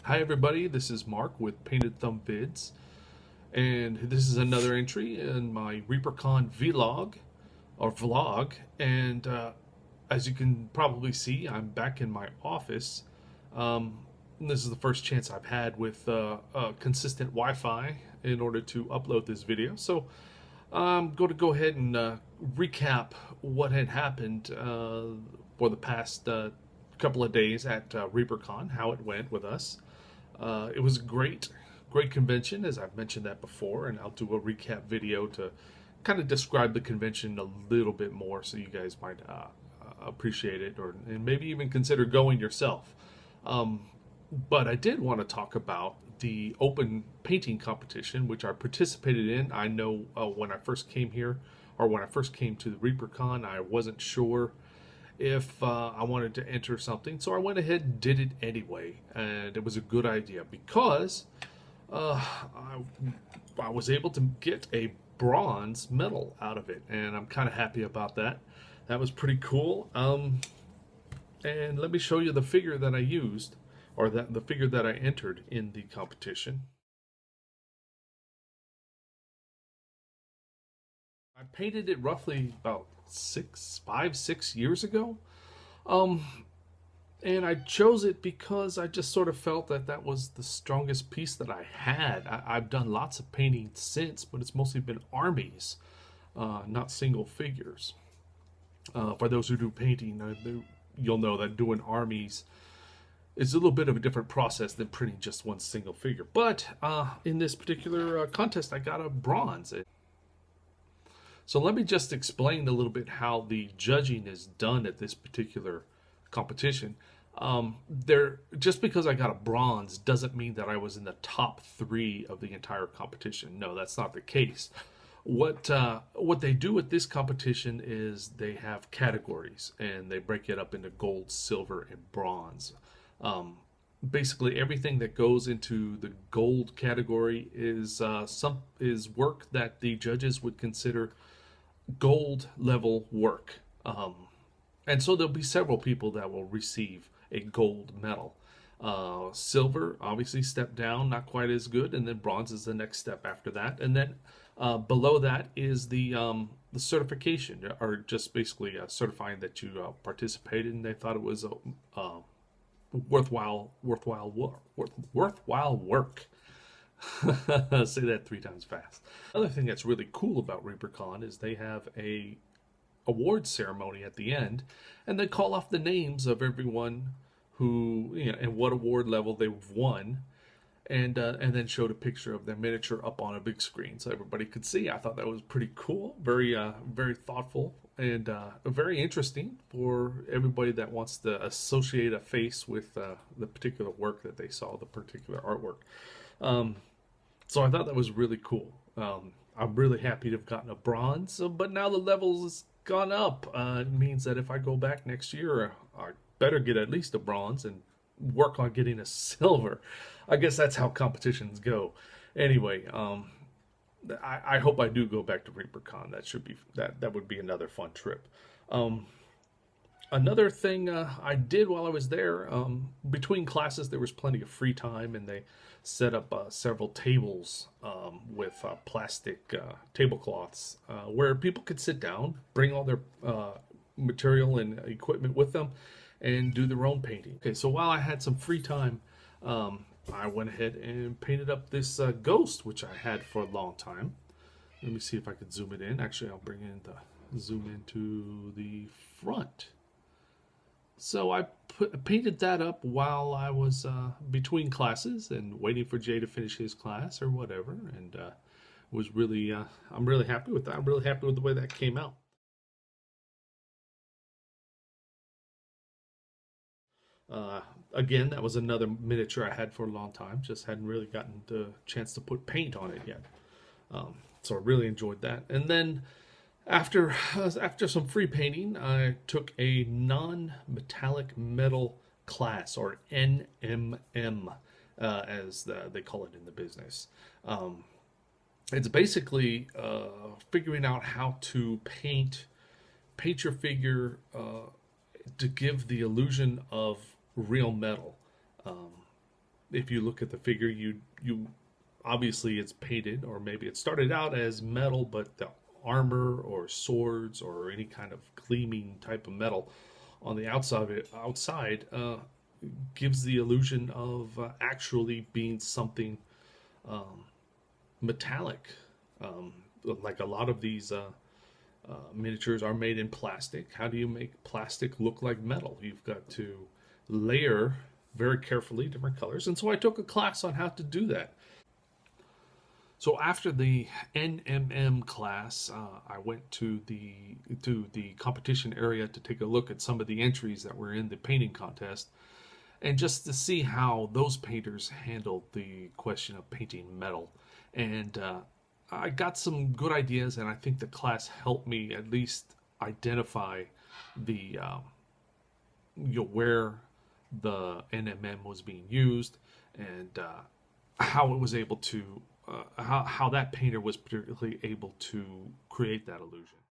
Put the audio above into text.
Hi everybody, this is Mark with Painted Thumb Vids, and this is another entry in my ReaperCon vlog. And as you can probably see, I'm back in my office. And this is the first chance I've had with consistent Wi-Fi in order to upload this video. So I'm going to go ahead and recap what had happened for the past couple of days at ReaperCon, how it went with us. It was a great convention, as I've mentioned that before, and I'll do a recap video to kind of describe the convention a little bit more so you guys might appreciate it, and maybe even consider going yourself. But I did want to talk about the open painting competition, which I participated in. I know when I first came here, or when I first came to the ReaperCon, I wasn't sure if I wanted to enter something, so I went ahead and did it anyway, and it was a good idea because I was able to get a bronze medal out of it, and I'm kind of happy about that. That was pretty cool. And let me show you the figure that I used, or the figure that I entered in the competition. I painted it roughly about 6 years ago. Um, and I chose it because I just sort of felt that that was the strongest piece that I had. I've done lots of painting since, but it's mostly been armies, not single figures. For those who do painting, you'll know that doing armies is a little bit of a different process than printing just one single figure. But in this particular contest, I got a bronze. So let me just explain a little bit how the judging is done at this particular competition. Just because I got a bronze doesn't mean that I was in the top 3 of the entire competition. No, that's not the case. What they do at this competition is they have categories, and they break it up into gold, silver, and bronze. Basically, everything that goes into the gold category is work that the judges would consider gold level work. And so there'll be several people that will receive a gold medal. Silver, obviously, step down, not quite as good, and then bronze is the next step after that. And then below that is the certification, or just basically certifying that you participated and they thought it was a worthwhile work. Say that 3 times fast. Another thing that's really cool about ReaperCon is they have a award ceremony at the end, and they call off the names of everyone who, and what award level they've won, and then showed a picture of their miniature up on a big screen so everybody could see. I thought that was pretty cool, very thoughtful, and very interesting for everybody that wants to associate a face with the particular work that they saw, the particular artwork. So I thought that was really cool. I'm really happy to have gotten a bronze, but now the levels has gone up. It means that if I go back next year, I better get at least a bronze and work on getting a silver. I guess that's how competitions go. Anyway, I hope I do go back to ReaperCon. That would be another fun trip. Another thing I did while I was there, between classes, there was plenty of free time, and they set up several tables with plastic tablecloths where people could sit down, bring all their material and equipment with them, and do their own painting. Okay, so while I had some free time, I went ahead and painted up this ghost, which I had for a long time. Let me see if I can zoom it in. Actually, I'll bring in the zoom into the front. So I painted that up while I was between classes and waiting for Jay to finish his class or whatever, and was really I'm really happy with that. I'm really happy with the way that came out. Again, that was another miniature I had for a long time. Just hadn't really gotten the chance to put paint on it yet. So I really enjoyed that. And then after some free painting, I took a non-metallic metal class, or NMM, as they call it in the business. It's basically figuring out how to paint your figure to give the illusion of real metal. if you look at the figure, you obviously it's painted, or maybe it started out as metal, but the armor or swords or any kind of gleaming type of metal on the outside gives the illusion of actually being something metallic. Um, like a lot of these miniatures are made in plastic. How do you make plastic look like metal? You've got to layer very carefully different colors. And so I took a class on how to do that. So after the NMM class, I went to the competition area to take a look at some of the entries that were in the painting contest, and just to see how those painters handled the question of painting metal. And I got some good ideas, and I think the class helped me at least identify the where the NMM was being used, and how it was able to how that painter was particularly able to create that illusion.